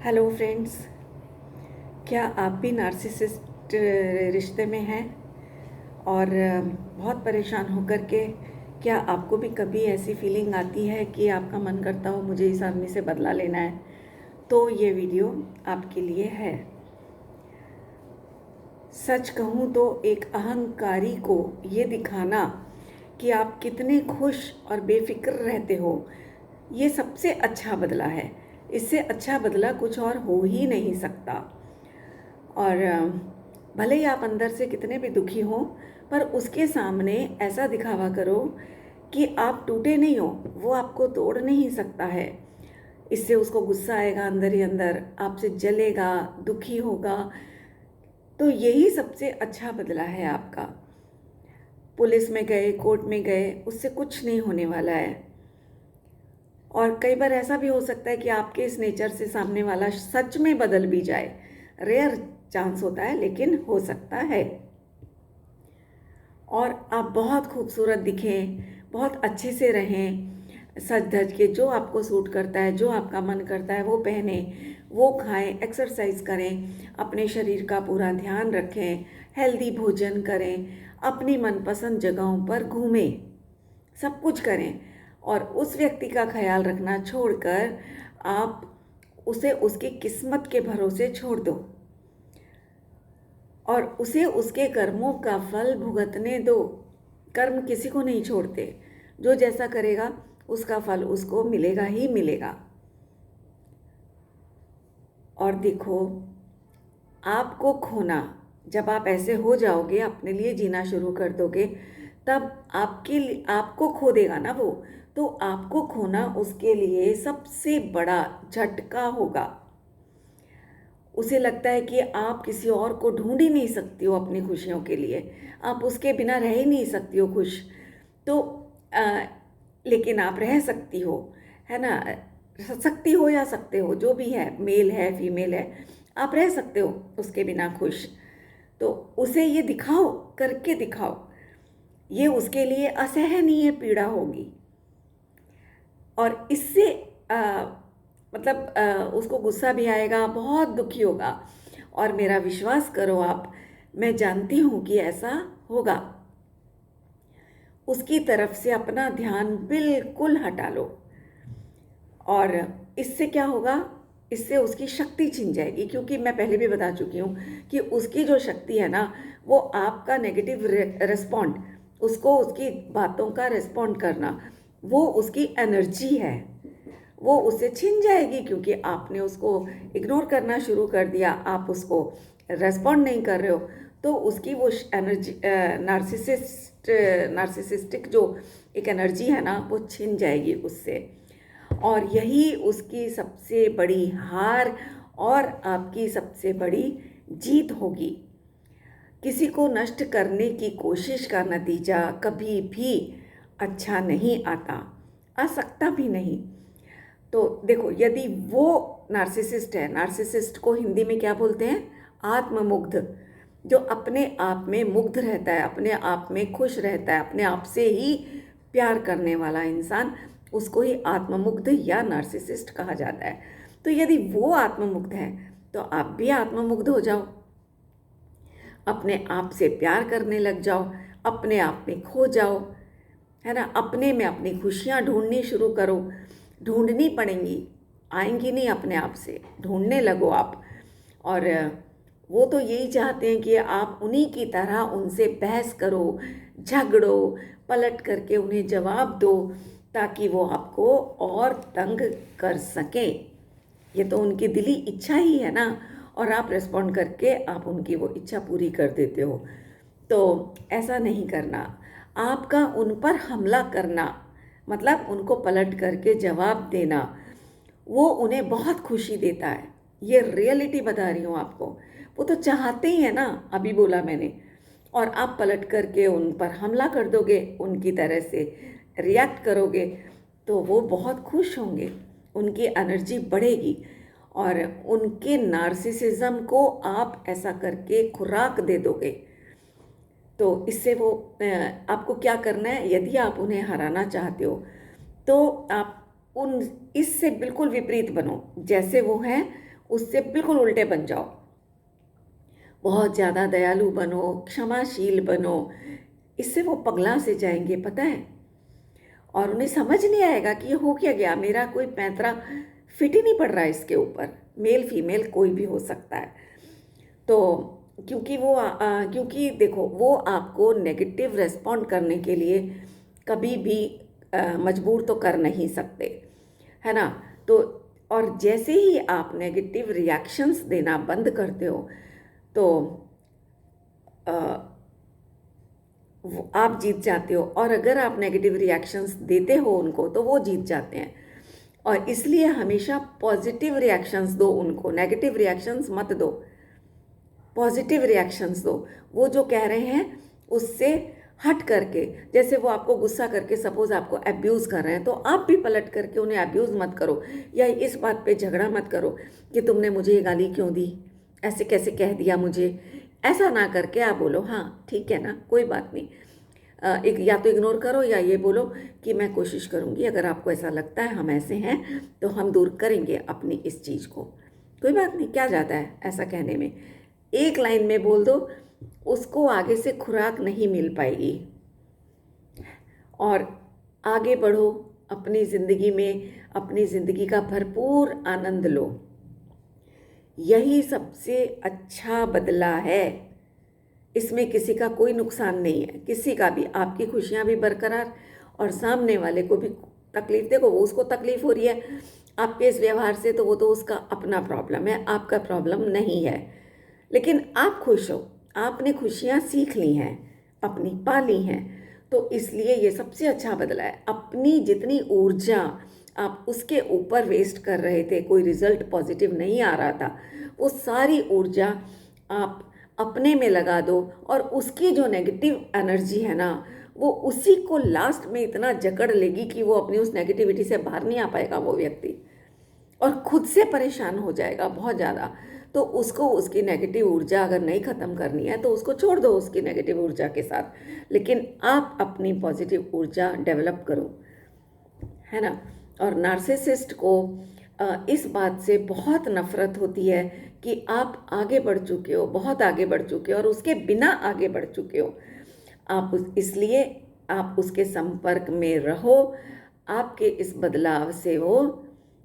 Hello friends, क्या आप भी नार्सिसिस्ट रिश्ते में हैं और बहुत परेशान होकर के क्या आपको भी कभी ऐसी फीलिंग आती है कि आपका मन करता हो मुझे इस आदमी से बदला लेना है? तो ये वीडियो आपके लिए है। सच कहूँ तो एक अहंकारी को ये दिखाना कि आप कितने खुश और बेफिक्र रहते हो, ये सबसे अच्छा बदला है। इससे अच्छा बदला कुछ और हो ही नहीं सकता। और भले ही आप अंदर से कितने भी दुखी हों, पर उसके सामने ऐसा दिखावा करो कि आप टूटे नहीं हो, वो आपको तोड़ नहीं सकता है। इससे उसको गुस्सा आएगा, अंदर ही अंदर आपसे जलेगा, दुखी होगा। तो यही सबसे अच्छा बदला है आपका। पुलिस में गए, कोर्ट में गए, उससे कुछ नहीं होने वाला है। और कई बार ऐसा भी हो सकता है कि आपके इस नेचर से सामने वाला सच में बदल भी जाए। रेयर चांस होता है, लेकिन हो सकता है। और आप बहुत खूबसूरत दिखें, बहुत अच्छे से रहें, सज धज के, जो आपको सूट करता है, जो आपका मन करता है वो पहने, वो खाएं, एक्सरसाइज करें, अपने शरीर का पूरा ध्यान रखें, हेल्दी भोजन करें, अपनी मनपसंद जगहों पर घूमें, सब कुछ करें। और उस व्यक्ति का ख्याल रखना छोड़कर आप उसे उसकी किस्मत के भरोसे छोड़ दो और उसे उसके कर्मों का फल भुगतने दो। कर्म किसी को नहीं छोड़ते, जो जैसा करेगा उसका फल उसको मिलेगा ही मिलेगा। और देखो, आपको खोना, जब आप ऐसे हो जाओगे, अपने लिए जीना शुरू कर दोगे, तब आपको खो देगा ना वो, तो आपको खोना उसके लिए सबसे बड़ा झटका होगा। उसे लगता है कि आप किसी और को ढूंढ ही नहीं सकती हो अपनी खुशियों के लिए, आप उसके बिना रह ही नहीं सकती हो खुश। तो आ, लेकिन आप रह सकती हो, है ना? सकती हो या सकते हो, जो भी है, मेल है फीमेल है, आप रह सकते हो उसके बिना खुश। तो उसे ये दिखाओ, करके दिखाओ। ये उसके लिए असहनीय पीड़ा होगी और इससे उसको गुस्सा भी आएगा, बहुत दुखी होगा। और मेरा विश्वास करो आप, मैं जानती हूँ कि ऐसा होगा। उसकी तरफ से अपना ध्यान बिल्कुल हटा लो। और इससे क्या होगा? इससे उसकी शक्ति छिन जाएगी, क्योंकि मैं पहले भी बता चुकी हूँ कि उसकी जो शक्ति है ना, वो आपका नेगेटिव रिस्पॉन्ड, उसको उसकी बातों का रिस्पॉन्ड करना, वो उसकी एनर्जी है, वो उससे छिन जाएगी। क्योंकि आपने उसको इग्नोर करना शुरू कर दिया, आप उसको रेस्पॉन्ड नहीं कर रहे हो, तो उसकी वो एनर्जी, नार्सिसिस्टिक जो एक एनर्जी है ना, वो छिन जाएगी उससे। और यही उसकी सबसे बड़ी हार और आपकी सबसे बड़ी जीत होगी। किसी को नष्ट करने की कोशिश का नतीजा कभी भी अच्छा नहीं आता, आ सकता भी नहीं। तो देखो, यदि वो नार्सिसिस्ट है, नार्सिसिस्ट को हिंदी में क्या बोलते हैं? आत्ममुग्ध। जो अपने आप में मुग्ध रहता है, अपने आप में खुश रहता है, अपने आप से ही प्यार करने वाला इंसान, उसको ही आत्ममुग्ध या नार्सिसिस्ट कहा जाता है। तो यदि वो आत्ममुग्ध है, तो आप भी आत्ममुग्ध हो जाओ, अपने आप से प्यार करने लग जाओ, अपने आप में खो जाओ, है ना? अपने में अपनी खुशियाँ ढूंढनी शुरू करो। ढूंढनी पड़ेंगी, आएंगी नहीं अपने आप से, ढूंढने लगो आप। और वो तो यही चाहते हैं कि आप उन्हीं की तरह उनसे बहस करो, झगड़ो, पलट करके उन्हें जवाब दो, ताकि वो आपको और तंग कर सकें। ये तो उनकी दिली इच्छा ही है ना, और आप रिस्पॉन्ड करके आप उनकी वो इच्छा पूरी कर देते हो। तो ऐसा नहीं करना। आपका उन पर हमला करना, मतलब उनको पलट करके जवाब देना, वो उन्हें बहुत खुशी देता है। ये रियलिटी बता रही हूँ आपको। वो तो चाहते ही है ना, अभी बोला मैंने। और आप पलट करके उन पर हमला कर दोगे, उनकी तरह से रिएक्ट करोगे, तो वो बहुत खुश होंगे, उनकी एनर्जी बढ़ेगी और उनके नार्सिसिज्म को आप ऐसा करके खुराक दे दोगे। तो इससे वो आपको क्या करना है? यदि आप उन्हें हराना चाहते हो, तो आप उन इससे बिल्कुल विपरीत बनो। जैसे वो हैं उससे बिल्कुल उल्टे बन जाओ। बहुत ज़्यादा दयालु बनो, क्षमाशील बनो, इससे वो पगला से जाएंगे, पता है। और उन्हें समझ नहीं आएगा कि ये हो क्या गया, मेरा कोई पैंतरा फिट ही नहीं पड़ रहा है इसके ऊपर। मेल फीमेल कोई भी हो सकता है। तो क्योंकि देखो, वो आपको नेगेटिव रेस्पॉन्ड करने के लिए कभी भी मजबूर तो कर नहीं सकते, है ना। तो और जैसे ही आप नेगेटिव रिएक्शंस देना बंद करते हो तो आप जीत जाते हो। और अगर आप नेगेटिव रिएक्शंस देते हो उनको तो वो जीत जाते हैं। और इसलिए हमेशा पॉजिटिव रिएक्शंस दो उनको, नेगेटिव रिएक्शंस मत दो, पॉजिटिव रिएक्शंस दो। वो जो कह रहे हैं उससे हट करके, जैसे वो आपको गुस्सा करके सपोज आपको अब्यूज़ कर रहे हैं, तो आप भी पलट करके उन्हें अब्यूज़ मत करो, या इस बात पे झगड़ा मत करो कि तुमने मुझे ये गाली क्यों दी, ऐसे कैसे कह दिया मुझे। ऐसा ना करके आप बोलो हाँ ठीक है ना, कोई बात नहीं। एक या तो इग्नोर करो या ये बोलो कि मैं कोशिश करूँगी, अगर आपको ऐसा लगता है हम ऐसे हैं तो हम दूर करेंगे अपनी इस चीज़ को, कोई बात नहीं, क्या जाता है ऐसा कहने में। एक लाइन में बोल दो, उसको आगे से खुराक नहीं मिल पाएगी। और आगे बढ़ो अपनी ज़िंदगी में, अपनी ज़िंदगी का भरपूर आनंद लो। यही सबसे अच्छा बदला है। इसमें किसी का कोई नुकसान नहीं है, किसी का भी। आपकी खुशियाँ भी बरकरार और सामने वाले को भी तकलीफ। देखो, वो उसको तकलीफ हो रही है आपके इस व्यवहार से, तो वो तो उसका अपना प्रॉब्लम है, आपका प्रॉब्लम नहीं है। लेकिन आप खुश हो, आपने खुशियाँ सीख ली हैं, अपनी पा ली हैं, तो इसलिए ये सबसे अच्छा बदला है। अपनी जितनी ऊर्जा आप उसके ऊपर वेस्ट कर रहे थे, कोई रिजल्ट पॉजिटिव नहीं आ रहा था, वो सारी ऊर्जा आप अपने में लगा दो। और उसकी जो नेगेटिव एनर्जी है ना, वो उसी को लास्ट में इतना जकड़ लेगी कि वो अपनी उस नेगेटिविटी से बाहर नहीं आ पाएगा वो व्यक्ति, और खुद से परेशान हो जाएगा बहुत ज़्यादा। तो उसको उसकी नेगेटिव ऊर्जा अगर नहीं ख़त्म करनी है तो उसको छोड़ दो उसकी नेगेटिव ऊर्जा के साथ, लेकिन आप अपनी पॉजिटिव ऊर्जा डेवलप करो, है ना। और नार्सिसिस्ट को इस बात से बहुत नफ़रत होती है कि आप आगे बढ़ चुके हो, बहुत आगे बढ़ चुके हो, और उसके बिना आगे बढ़ चुके हो इसलिए आप उसके संपर्क में रहो। आपके इस बदलाव से वो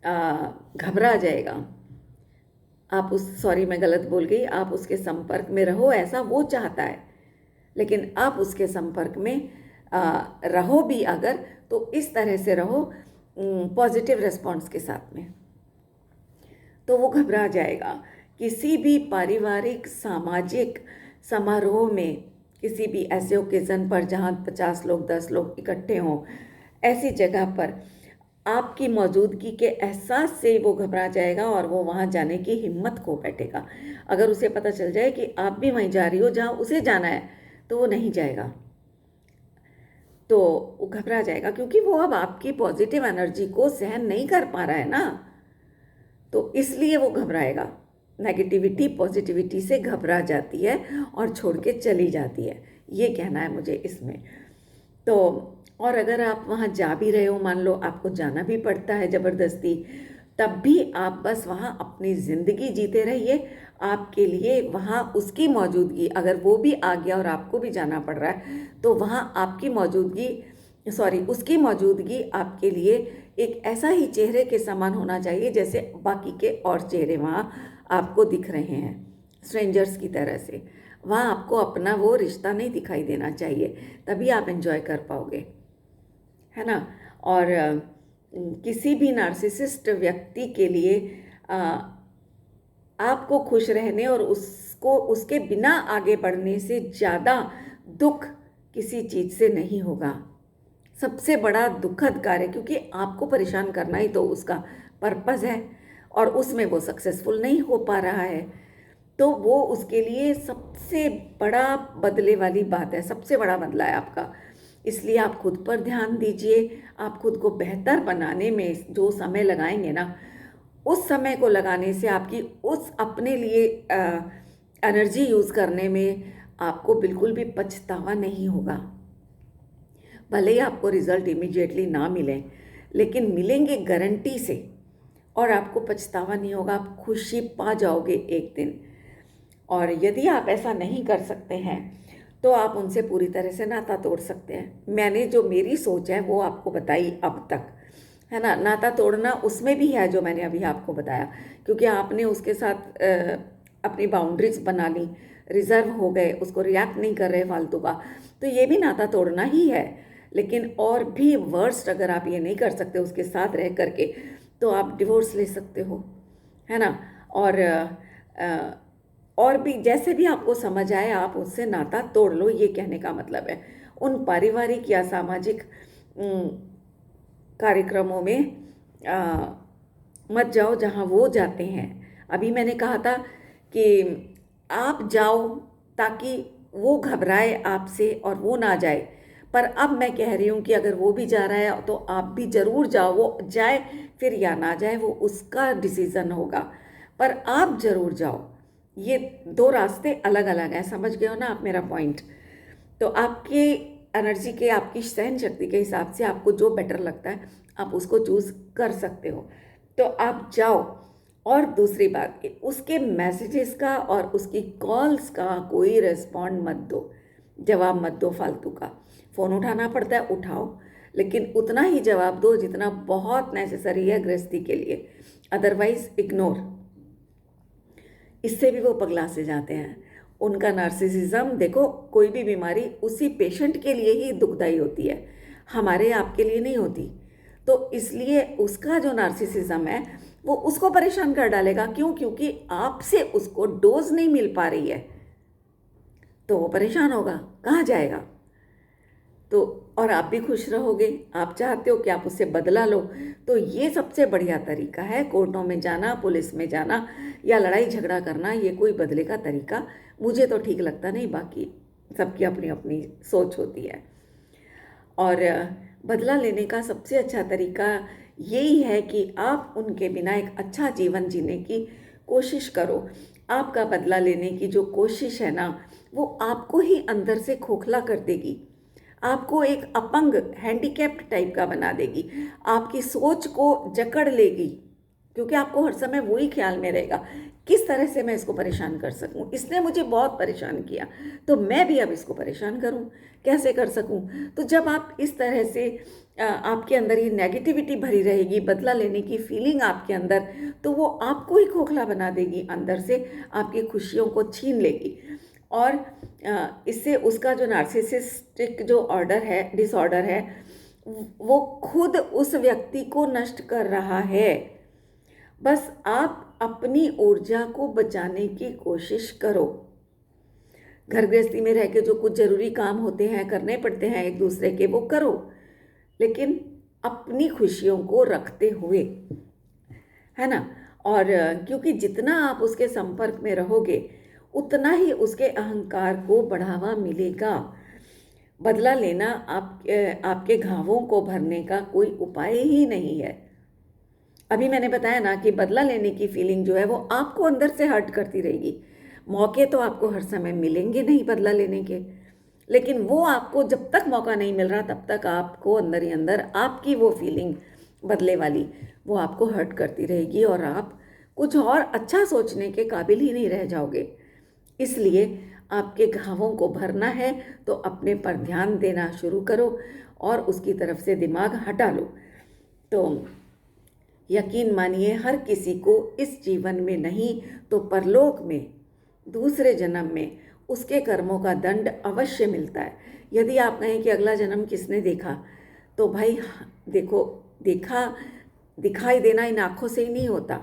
घबरा जाएगा। सॉरी मैं गलत बोल गई, आप उसके संपर्क में रहो, ऐसा वो चाहता है, लेकिन आप उसके संपर्क में रहो भी अगर, तो इस तरह से रहो पॉजिटिव रिस्पॉन्स के साथ में, तो वो घबरा जाएगा। किसी भी पारिवारिक सामाजिक समारोह में, किसी भी ऐसे ओकेज़न पर जहाँ 50 लोग 10 लोग इकट्ठे हों, ऐसी जगह पर आपकी मौजूदगी के एहसास से वो घबरा जाएगा और वो वहाँ जाने की हिम्मत खो बैठेगा। अगर उसे पता चल जाए कि आप भी वहीं जा रही हो जहाँ उसे जाना है, तो वो नहीं जाएगा, तो वो घबरा जाएगा, क्योंकि वो अब आपकी पॉजिटिव एनर्जी को सहन नहीं कर पा रहा है ना, तो इसलिए वो घबराएगा। नेगेटिविटी पॉजिटिविटी से घबरा जाती है और छोड़ के चली जाती है, ये कहना है मुझे इसमें। तो और अगर आप वहाँ जा भी रहे हो, मान लो आपको जाना भी पड़ता है ज़बरदस्ती, तब भी आप बस वहाँ अपनी ज़िंदगी जीते रहिए। आपके लिए वहाँ उसकी मौजूदगी, अगर वो भी आ गया और आपको भी जाना पड़ रहा है, तो वहाँ उसकी मौजूदगी आपके लिए एक ऐसा ही चेहरे के समान होना चाहिए जैसे बाकी के और चेहरे वहाँ आपको दिख रहे हैं, स्ट्रेंजर्स की तरह से। वहाँ आपको अपना वो रिश्ता नहीं दिखाई देना चाहिए, तभी आप एंजॉय कर पाओगे, है ना। और किसी भी नार्सिसिस्ट व्यक्ति के लिए आपको खुश रहने और उसको उसके बिना आगे बढ़ने से ज़्यादा दुख किसी चीज़ से नहीं होगा। सबसे बड़ा दुखद कार्य, क्योंकि आपको परेशान करना ही तो उसका पर्पज़ है, और उसमें वो सक्सेसफुल नहीं हो पा रहा है, तो वो उसके लिए सबसे बड़ा बदले वाली बात है, सबसे बड़ा बदला है आपका। इसलिए आप खुद पर ध्यान दीजिए। आप खुद को बेहतर बनाने में जो समय लगाएंगे ना, उस समय को लगाने से आपकी उस अपने लिए एनर्जी यूज़ करने में आपको बिल्कुल भी पछतावा नहीं होगा। भले ही आपको रिज़ल्ट इमीडिएटली ना मिले, लेकिन मिलेंगे गारंटी से। और आपको पछतावा नहीं होगा, आप खुशी पा जाओगे एक दिन। और यदि आप ऐसा नहीं कर सकते हैं तो आप उनसे पूरी तरह से नाता तोड़ सकते हैं। मैंने जो मेरी सोच है वो आपको बताई अब तक, है ना। नाता तोड़ना उसमें भी है जो मैंने अभी आपको बताया, क्योंकि आपने उसके साथ अपनी बाउंड्रीज बना ली, रिजर्व हो गए, उसको रिएक्ट नहीं कर रहे फालतू का, तो ये भी नाता तोड़ना ही है। लेकिन और भी वर्स्ट अगर आप ये नहीं कर सकते उसके साथ रह करके, तो आप डिवोर्स ले सकते हो, है ना। और और भी जैसे भी आपको समझ आए आप उससे नाता तोड़ लो, ये कहने का मतलब है। उन पारिवारिक या सामाजिक कार्यक्रमों में मत जाओ जहाँ वो जाते हैं। अभी मैंने कहा था कि आप जाओ ताकि वो घबराए आपसे और वो ना जाए, पर अब मैं कह रही हूँ कि अगर वो भी जा रहा है तो आप भी ज़रूर जाओ। वो जाए फिर या ना जाए वो उसका डिसीज़न होगा, पर आप ज़रूर जाओ। ये दो रास्ते अलग अलग हैं, समझ गए हो ना आप मेरा पॉइंट। तो आपके एनर्जी के, आपकी सहन शक्ति के हिसाब से आपको जो बेटर लगता है आप उसको चूज़ कर सकते हो, तो आप जाओ। और दूसरी बात कि उसके मैसेजेस का और उसकी कॉल्स का कोई रिस्पॉन्ड मत दो, जवाब मत दो फालतू का। फ़ोन उठाना पड़ता है उठाओ, लेकिन उतना ही जवाब दो जितना बहुत नेसेसरी है गृहस्थी के लिए, अदरवाइज इग्नोर। इससे भी वो पगला से जाते हैं। उनका नार्सिसिज्म देखो, कोई भी बीमारी उसी पेशेंट के लिए ही दुखदाई होती है, हमारे आपके लिए नहीं होती। तो इसलिए उसका जो नार्सिसिज्म है वो उसको परेशान कर डालेगा। क्यों? क्योंकि आपसे उसको डोज नहीं मिल पा रही है, तो वो परेशान होगा, कहाँ जाएगा। तो और आप भी खुश रहोगे, आप चाहते हो कि आप उससे बदला लो। तो ये सबसे बढ़िया तरीका है। कोर्टों में जाना, पुलिस में जाना या लड़ाई झगड़ा करना, ये कोई बदले का तरीका मुझे तो ठीक लगता नहीं। बाकी सबकी अपनी अपनी सोच होती है। और बदला लेने का सबसे अच्छा तरीका यही है कि आप उनके बिना एक अच्छा जीवन जीने की कोशिश करो। आपका बदला लेने की जो कोशिश है ना, वो आपको ही अंदर से खोखला कर देगी, आपको एक अपंग, हैंडीकैप्ड टाइप का बना देगी, आपकी सोच को जकड़ लेगी। क्योंकि आपको हर समय वही ख्याल में रहेगा, किस तरह से मैं इसको परेशान कर सकूं, इसने मुझे बहुत परेशान किया तो मैं भी अब इसको परेशान करूं, कैसे कर सकूं। तो जब आप इस तरह से आपके अंदर ये नेगेटिविटी भरी रहेगी, बदला लेने की फीलिंग आपके अंदर, तो वो आपको ही खोखला बना देगी, अंदर से आपकी खुशियों को छीन लेगी। और इससे उसका जो नार्सिसिस्टिक जो ऑर्डर है, डिसऑर्डर है, वो खुद उस व्यक्ति को नष्ट कर रहा है। बस आप अपनी ऊर्जा को बचाने की कोशिश करो। घर गृहस्थी में रह के जो कुछ ज़रूरी काम होते हैं, करने पड़ते हैं एक दूसरे के, वो करो, लेकिन अपनी खुशियों को रखते हुए, है ना। और क्योंकि जितना आप उसके संपर्क में रहोगे उतना ही उसके अहंकार को बढ़ावा मिलेगा। बदला लेना आपके घावों को भरने का कोई उपाय ही नहीं है। अभी मैंने बताया ना कि बदला लेने की फीलिंग जो है वो आपको अंदर से हर्ट करती रहेगी। मौके तो आपको हर समय मिलेंगे नहीं बदला लेने के, लेकिन वो आपको जब तक मौका नहीं मिल रहा तब तक आपको अंदर ही अंदर आपकी वो फीलिंग बदले वाली वो आपको हर्ट करती रहेगी और आप कुछ और अच्छा सोचने के काबिल ही नहीं रह जाओगे। इसलिए आपके घावों को भरना है तो अपने पर ध्यान देना शुरू करो और उसकी तरफ से दिमाग हटा लो। तो यकीन मानिए, हर किसी को इस जीवन में नहीं तो परलोक में, दूसरे जन्म में उसके कर्मों का दंड अवश्य मिलता है। यदि आप कहें कि अगला जन्म किसने देखा, तो भाई देखो, दिखाई देना इन आँखों से ही नहीं होता।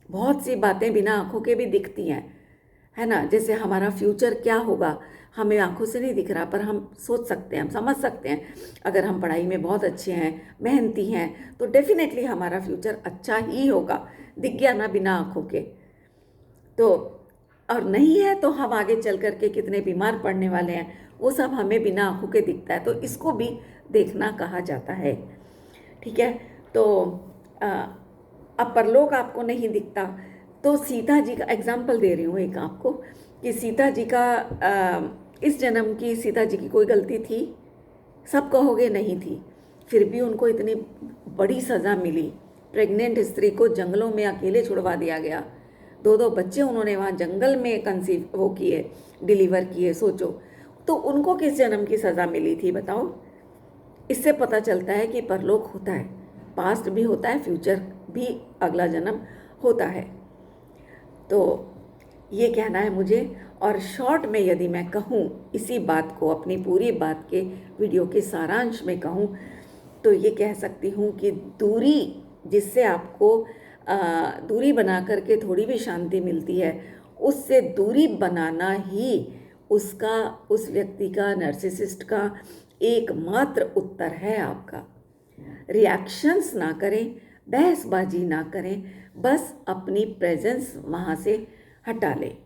बहुत सी बातें बिना आँखों के भी दिखती हैं, है ना। जैसे हमारा फ्यूचर क्या होगा हमें आंखों से नहीं दिख रहा, पर हम सोच सकते हैं, हम समझ सकते हैं। अगर हम पढ़ाई में बहुत अच्छे हैं, मेहनती हैं, तो डेफिनेटली हमारा फ्यूचर अच्छा ही होगा, दिख गया ना बिना आंखों के। तो और नहीं है तो हम आगे चल कर के कितने बीमार पड़ने वाले हैं, वो सब हमें बिना आंखों के दिखता है। तो इसको भी देखना कहा जाता है, ठीक है। तो अब परलोक आपको नहीं दिखता, तो सीता जी का एग्जाम्पल दे रही हूँ एक आपको कि सीता जी का इस जन्म की सीता जी की कोई गलती थी? सब कहोगे नहीं थी, फिर भी उनको इतनी बड़ी सज़ा मिली, प्रेग्नेंट स्त्री को जंगलों में अकेले छुड़वा दिया गया। 2-2 बच्चे उन्होंने वहाँ जंगल में कंसीव वो किए, डिलीवर किए। सोचो तो उनको किस जन्म की सज़ा मिली थी बताओ। इससे पता चलता है कि परलोक होता है, पास्ट भी होता है, फ्यूचर भी, अगला जन्म होता है। तो ये कहना है मुझे। और शॉर्ट में यदि मैं कहूँ इसी बात को, अपनी पूरी बात के वीडियो के सारांश में कहूँ तो ये कह सकती हूँ कि दूरी, जिससे आपको दूरी बना करके थोड़ी भी शांति मिलती है, उससे दूरी बनाना ही उसका, उस व्यक्ति का, नर्सिसिस्ट का एकमात्र उत्तर है आपका। रिएक्शंस ना करें, बहसबाजी ना करें, बस अपनी प्रेजेंस वहाँ से हटा लें।